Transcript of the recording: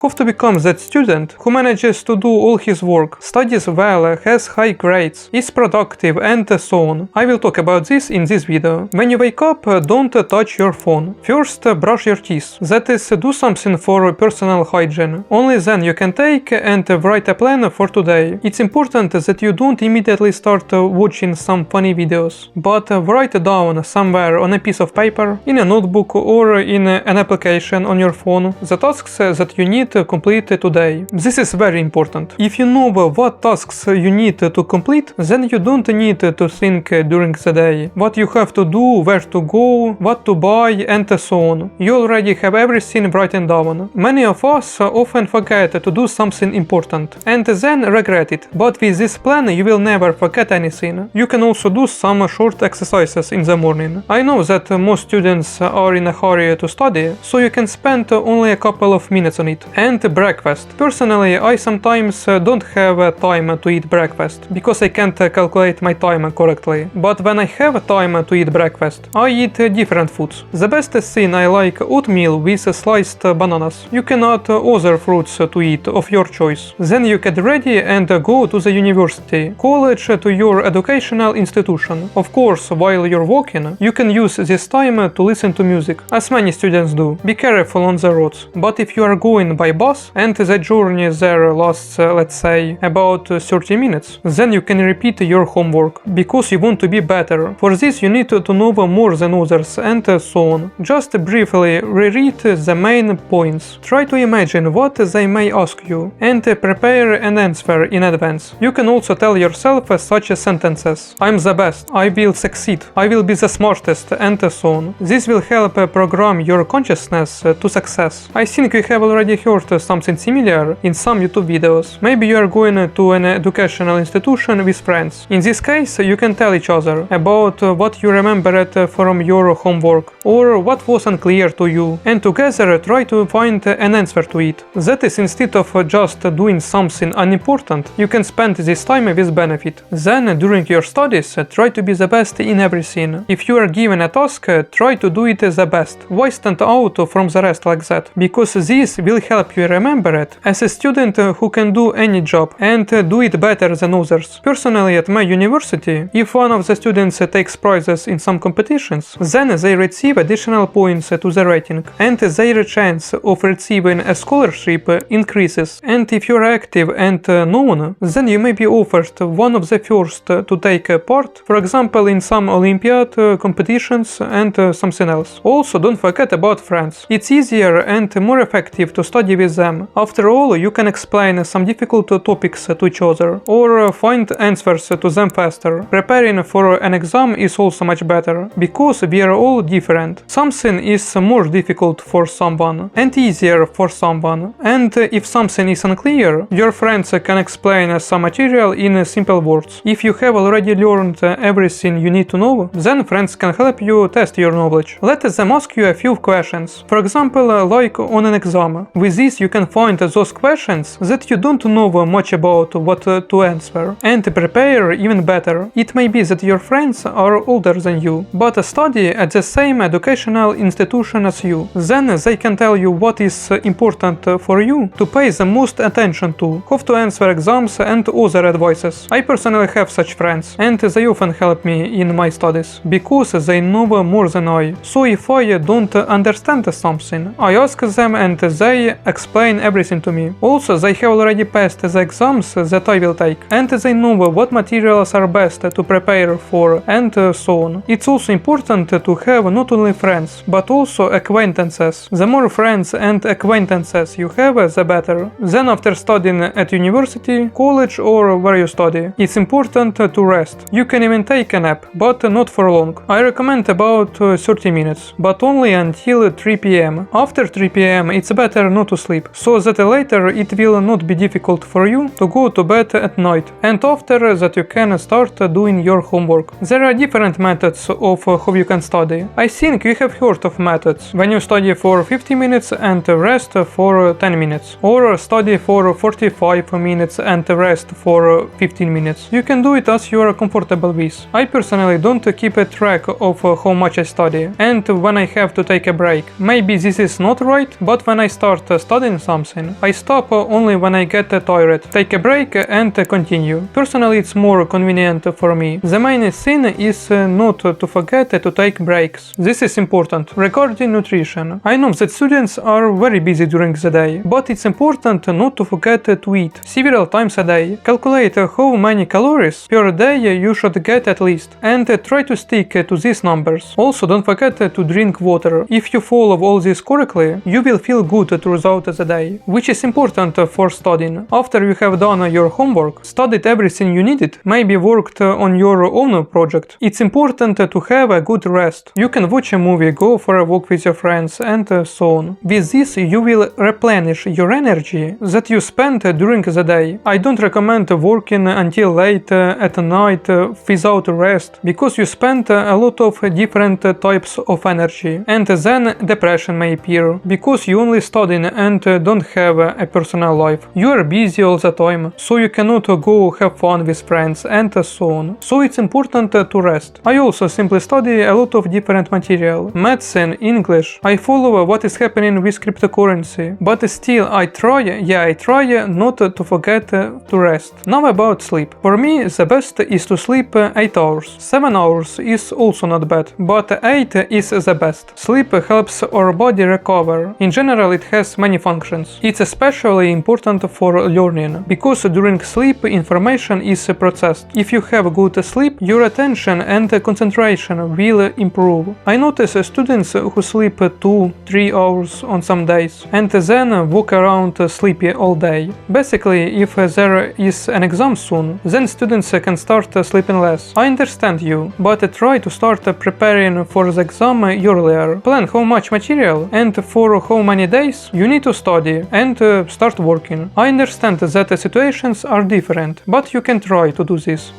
How to become that student who manages to do all his work, studies well, has high grades, is productive, and so on. I will talk about this in this video. When you wake up, don't touch your phone. First, brush your teeth. That is, do something for personal hygiene. Only then you can take and write a plan for today. It's important that you don't immediately start watching some funny videos, but write down somewhere on a piece of paper, in a notebook, or in an application on your phone the tasks that you need to complete today. This is very important. If you know what tasks you need to complete, then you don't need to think during the day what you have to do, where to go, what to buy, and so on. You already have everything written down. Many of us often forget to do something important and then regret it, but with this plan you will never forget anything. You can also do some short exercises in the morning. I know that most students are in a hurry to study, so you can spend only a couple of minutes on it. And breakfast. Personally, I sometimes don't have time to eat breakfast because I can't calculate my time correctly. But when I have time to eat breakfast, I eat different foods. The best thing I like oatmeal with sliced bananas. You can add other fruits to eat of your choice. Then you get ready and go to the university, college, to your educational institution. Of course, while you're walking, you can use this time to listen to music, as many students do. Be careful on the roads. But if you are going by bus and the journey there lasts, let's say, about 30 minutes, then you can repeat your homework, because you want to be better. For this you need to know more than others, and so on. Just briefly reread the main points. Try to imagine what they may ask you, and prepare an answer in advance. You can also tell yourself such sentences: I'm the best, I will succeed, I will be the smartest, and so on. This will help program your consciousness to success. I think you have already heard something similar in some YouTube videos. Maybe you are going to an educational institution with friends. In this case, you can tell each other about what you remembered from your homework, or what was unclear to you, and together try to find an answer to it. That is, instead of just doing something unimportant, you can spend this time with benefit. Then, during your studies, try to be the best in everything. If you are given a task, try to do it the best. Why stand out from the rest like that? Because this will help you remember it as a student who can do any job and do it better than others. Personally, at my university, if one of the students takes prizes in some competitions, then they receive additional points to the rating, and their chance of receiving a scholarship increases. And if you're active and known, then you may be offered one of the first to take part, for example in some Olympiad competitions and something else. Also, don't forget about friends. It's easier and more effective to study with them. After all, you can explain some difficult topics to each other, or find answers to them faster. Preparing for an exam is also much better, because we are all different. Something is more difficult for someone and easier for someone, and if something is unclear, your friends can explain some material in simple words. If you have already learned everything you need to know, then friends can help you test your knowledge. Let them ask you a few questions, for example, like on an exam. With this you can find those questions that you don't know much about what to answer, and prepare even better. It may be that your friends are older than you, but study at the same educational institution as you. Then they can tell you what is important for you to pay the most attention to, how to answer exams, and other advices. I personally have such friends, and they often help me in my studies, because they know more than I. So if I don't understand something, I ask them and they explain everything to me. Also, they have already passed the exams that I will take, and they know what materials are best to prepare for, and so on. It's also important to have not only friends, but also acquaintances. The more friends and acquaintances you have, the better. Then after studying at university, college, or where you study, it's important to rest. You can even take a nap, but not for long. I recommend about 30 minutes, but only until 3 p.m. After 3 p.m. it's better not to sleep, so that later it will not be difficult for you to go to bed at night, and after that you can start doing your homework. There are different methods of how you can study. I think you have heard of methods when you study for 50 minutes and rest for 10 minutes, or study for 45 minutes and rest for 15 minutes. You can do it as you are comfortable with. I personally don't keep a track of how much I study and when I have to take a break. Maybe this is not right, but when I start studying something. I stop only when I get tired, take a break and continue. Personally, it's more convenient for me. The main thing is not to forget to take breaks. This is important. Regarding nutrition, I know that students are very busy during the day, but it's important not to forget to eat several times a day. Calculate how many calories per day you should get at least, and try to stick to these numbers. Also, don't forget to drink water. If you follow all this correctly, you will feel good throughout the day, which is important for studying. After you have done your homework, studied everything you needed, maybe worked on your own project, it's important to have a good rest. You can watch a movie, go for a walk with your friends, and so on. With this, you will replenish your energy that you spent during the day. I don't recommend working until late at night without rest, because you spend a lot of different types of energy, and then depression may appear, because you only study and don't have a personal life. You are busy all the time, so you cannot go have fun with friends and so on. So it's important to rest. I also simply study a lot of different material, medicine, English. I follow what is happening with cryptocurrency, but still I try not to forget to rest. Now about sleep. For me, the best is to sleep 8 hours. 7 hours is also not bad, but 8 is the best. Sleep helps our body recover. In general, it has many functions. It's especially important for learning, because during sleep information is processed. If you have good sleep, your attention and concentration will improve. I notice students who sleep 2-3 hours on some days, and then walk around sleepy all day. Basically, if there is an exam soon, then students can start sleeping less. I understand you, but try to start preparing for the exam earlier. Plan how much material and for how many days you need to study, and start working. I understand that the situations are different, but you can try to do this.